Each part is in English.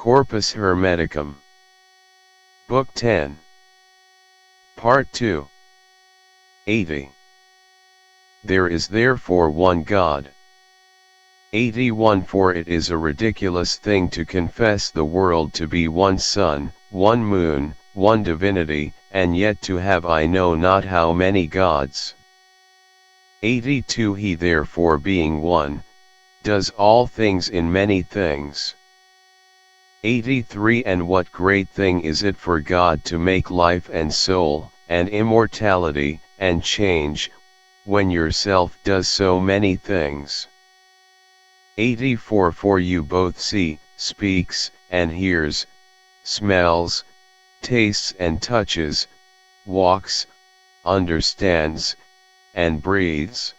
Corpus Hermeticum. Book 10. Part 2. 80. There is therefore one God. 81. For it is a ridiculous thing to confess the world to be one sun, one moon, one divinity, and yet to have I know not how many gods. 82. He therefore being one, does all things in many things. 83. And what great thing is it for God to make life and soul, and immortality, and change, when yourself does so many things. 84. For you both see, speaks, and hears, smells, tastes and touches, walks, understands, and breathes.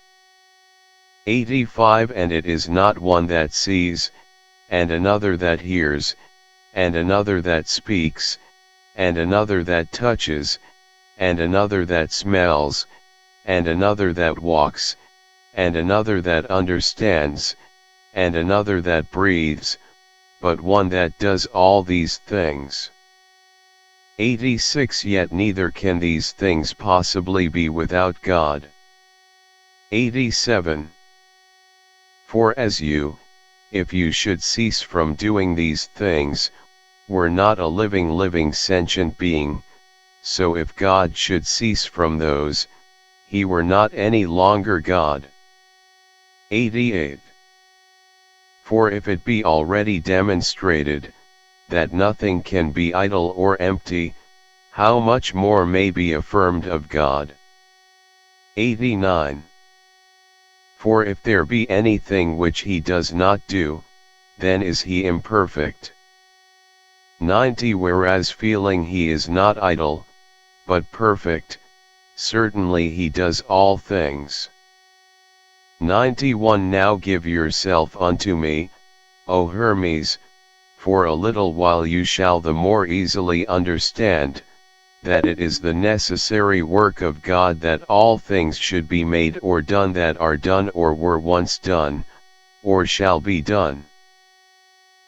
85. And it is not one that sees, and another that hears, and another that speaks, and another that touches, and another that smells, and another that walks, and another that understands, and another that breathes, but one that does all these things. 86. Yet neither can these things possibly be without God. 87. For as you, if you should cease from doing these things, were not a living sentient being, so if God should cease from those, he were not any longer God. 88. For if it be already demonstrated, that nothing can be idle or empty, how much more may be affirmed of God. 89. For if there be anything which he does not do, then is he imperfect. 90. Whereas feeling he is not idle, but perfect, certainly he does all things. 91. Now give yourself unto me, O Hermes, for a little while you shall the more easily understand, that it is the necessary work of God that all things should be made or done that are done or were once done, or shall be done.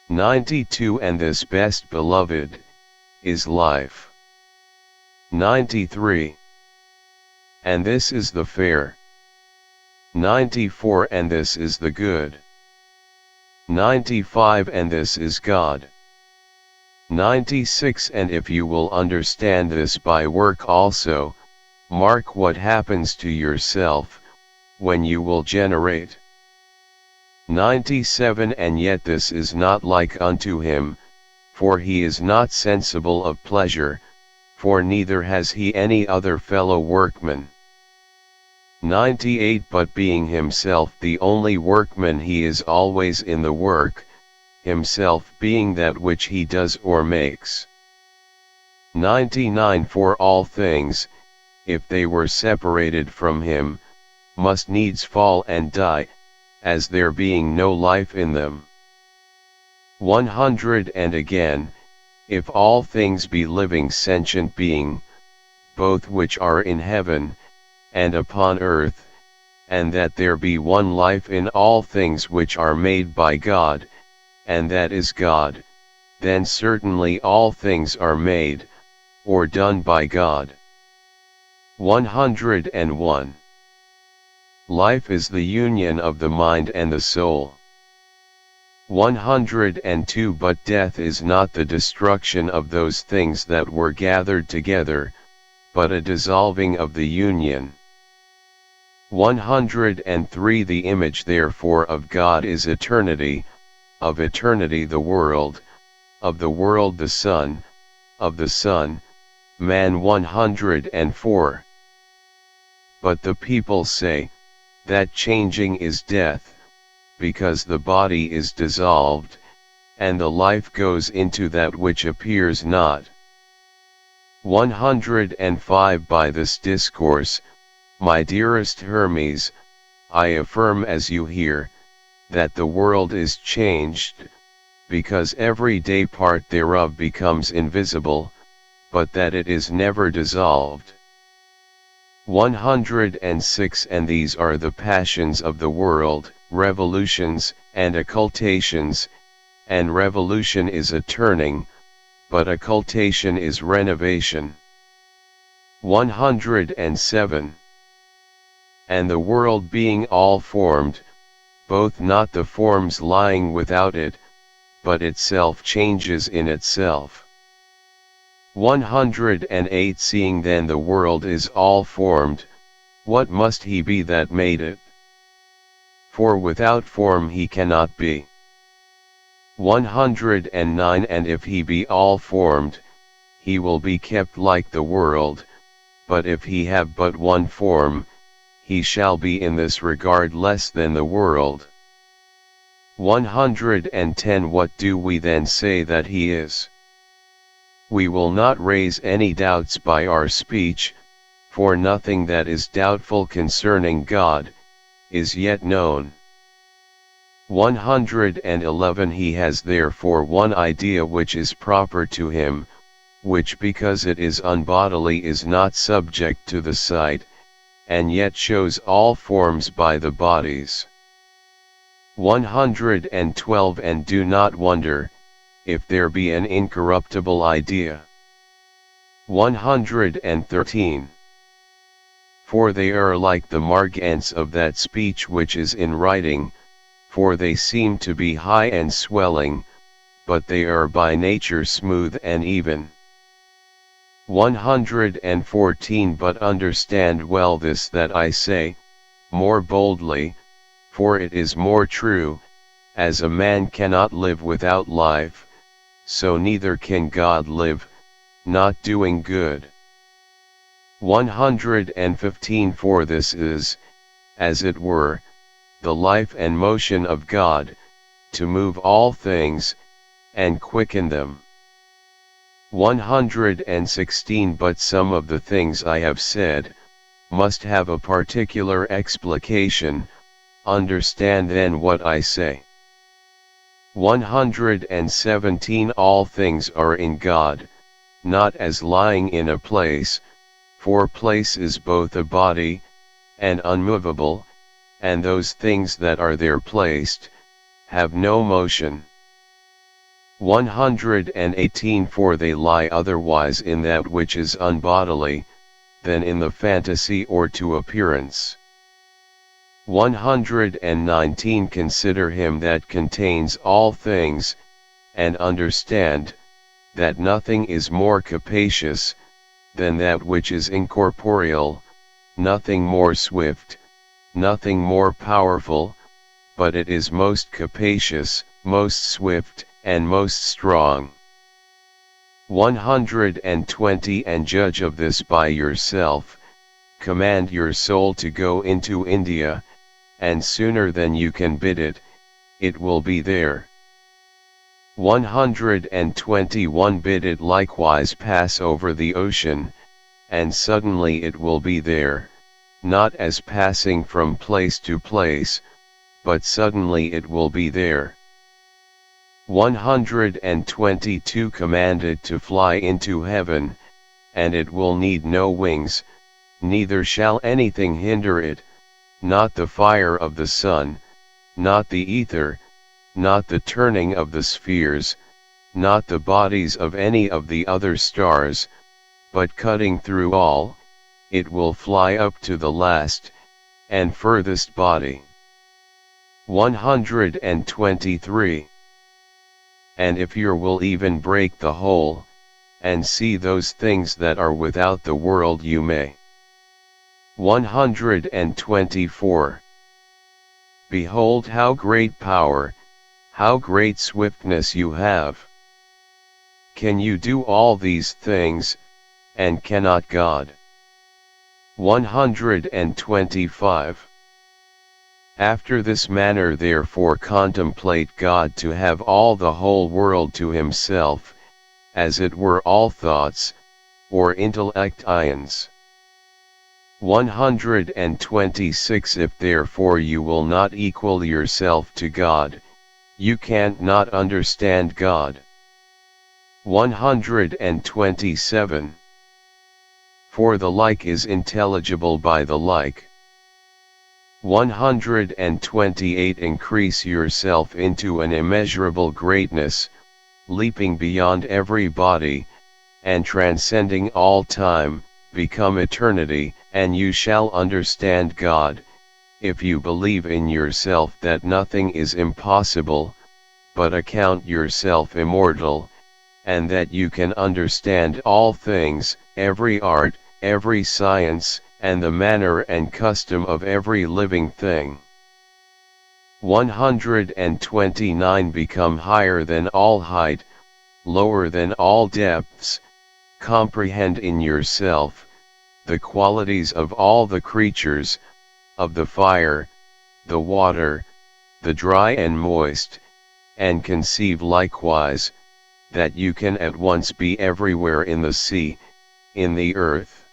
92. And this best beloved, is life. 93. And this is the fair. 94. And this is the good. 95. And this is God. 96. And if you will understand this by work also, mark what happens to yourself, when you will generate. 97. And yet this is not like unto him, for he is not sensible of pleasure, for neither has he any other fellow workman. 98. But being himself the only workman he is always in the work, himself being that which he does or makes. 99. For all things, if they were separated from him, must needs fall and die, as there being no life in them. 100. And again, if all things be living sentient being, both which are in heaven, and upon earth, and that there be one life in all things which are made by God, and that is God, then certainly all things are made, or done by God. 101. Life is the union of the mind and the soul. 102. But death is not the destruction of those things that were gathered together, but a dissolving of the union. 103. The image therefore of God is eternity, of eternity the world, of the world the Son, of the Son, man. 104. But the people say, that changing is death, because the body is dissolved, and the life goes into that which appears not. 105. By this discourse, my dearest Hermes, I affirm as you hear, that the world is changed, because every day part thereof becomes invisible, but that it is never dissolved. 106. And these are the passions of the world, revolutions, and occultations, and revolution is a turning, but occultation is renovation. 107. And the world being all formed, both not the forms lying without it, but itself changes in itself. 108. Seeing then the world is all formed, what must he be that made it? For without form he cannot be. 109. And if he be all formed, he will be kept like the world, but if he have but one form, he shall be in this regard less than the world. 110. What do we then say that he is? We will not raise any doubts by our speech, for nothing that is doubtful concerning God is yet known. 111. He has therefore one idea which is proper to him, which because it is unbodily is not subject to the sight, and yet shows all forms by the bodies. 112. And do not wonder, if there be an incorruptible idea. 113. For they are like the margents of that speech which is in writing, for they seem to be high and swelling, but they are by nature smooth and even. 114. But understand well this that I say, more boldly, for it is more true, as a man cannot live without life, so neither can God live, not doing good. 115. For this is, as it were, the life and motion of God, to move all things, and quicken them. 116. But some of the things I have said, must have a particular explication, understand then what I say. 117. All things are in God, not as lying in a place, for place is both a body, and unmovable, and those things that are there placed, have no motion. 118. For they lie otherwise in that which is unbodily, than in the fantasy or to appearance. 119. Consider him that contains all things, and understand, that nothing is more capacious, than that which is incorporeal, nothing more swift, nothing more powerful, but it is most capacious, most swift, and most strong. 120. And judge of this by yourself, command your soul to go into India, and sooner than you can bid it, it will be there. 121. Bid it likewise pass over the ocean, and suddenly it will be there, not as passing from place to place, but suddenly it will be there. 122. Command it to fly into heaven, and it will need no wings, neither shall anything hinder it, not the fire of the sun, not the ether, not the turning of the spheres, not the bodies of any of the other stars, but cutting through all, it will fly up to the last, and furthest body. 123. And if your will even break the whole, and see those things that are without the world you may. 124. Behold how great power, how great swiftness you have. Can you do all these things, and cannot God? 125. After this manner therefore contemplate God to have all the whole world to himself, as it were all thoughts, or intellect ions. 126. If therefore you will not equal yourself to God, you can't not understand God. 127. For the like is intelligible by the like. 128 Increase yourself into an immeasurable greatness, leaping beyond every body, and transcending all time, become eternity, and you shall understand God, if you believe in yourself that nothing is impossible, but account yourself immortal, and that you can understand all things, every art, every science, and the manner and custom of every living thing. 129 Become higher than all height, lower than all depths, comprehend in yourself the qualities of all the creatures, of the fire, the water, the dry and moist, and conceive likewise, that you can at once be everywhere in the sea, in the earth.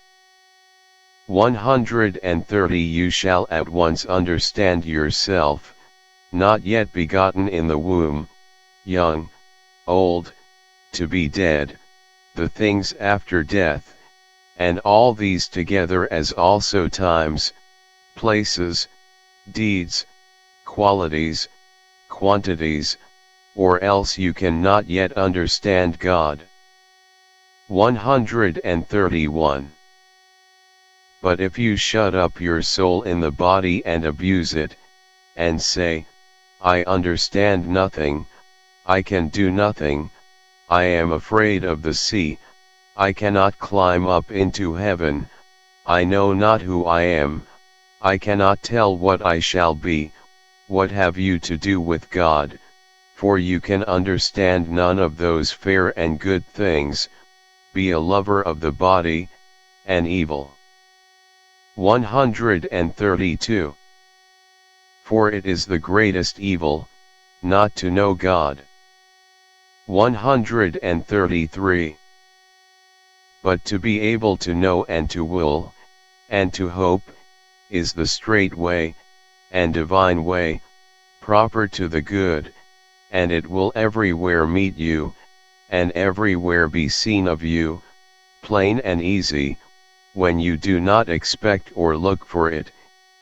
130 You shall at once understand yourself, not yet begotten in the womb, young, old, to be dead, the things after death, and all these together as also times, places, deeds, qualities, quantities, or else you cannot yet understand God. 131 But if you shut up your soul in the body and abuse it, and say, I understand nothing, I can do nothing, I am afraid of the sea, I cannot climb up into heaven, I know not who I am, I cannot tell what I shall be, what have you to do with God, for you can understand none of those fair and good things, be a lover of the body, and evil. 132 For it is the greatest evil, not to know God. 133 But to be able to know and to will, and to hope, is the straight way, and divine way, proper to the good, and it will everywhere meet you, and everywhere be seen of you, plain and easy, when you do not expect or look for it,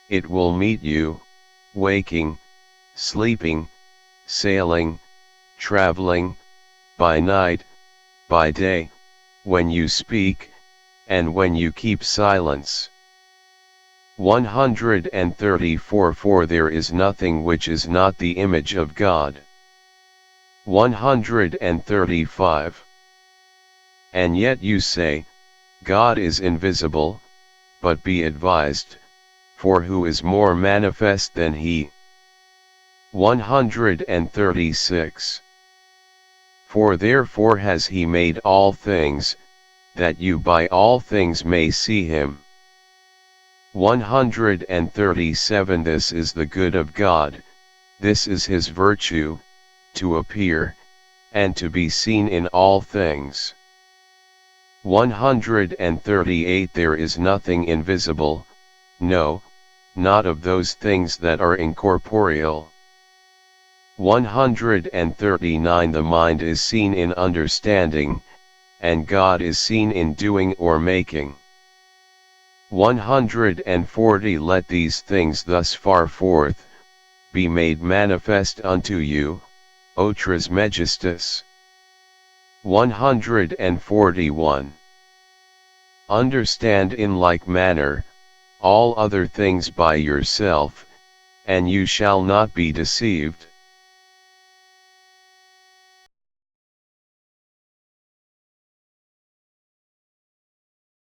it will meet you, waking, sleeping, sailing, traveling, by night, by day, when you speak, and when you keep silence. 134 For there is nothing which is not the image of God. 135 And yet you say, God is invisible, but be advised, for who is more manifest than he? 136 For therefore has he made all things, that you by all things may see him. 137 This is the good of God, this is his virtue, to appear, and to be seen in all things. 138 There is nothing invisible, no, not of those things that are incorporeal. 139 The mind is seen in understanding, and God is seen in doing or making. 140 Let these things thus far forth be made manifest unto you, O Trismegistus. 141 Understand in like manner all other things by yourself, and you shall not be deceived.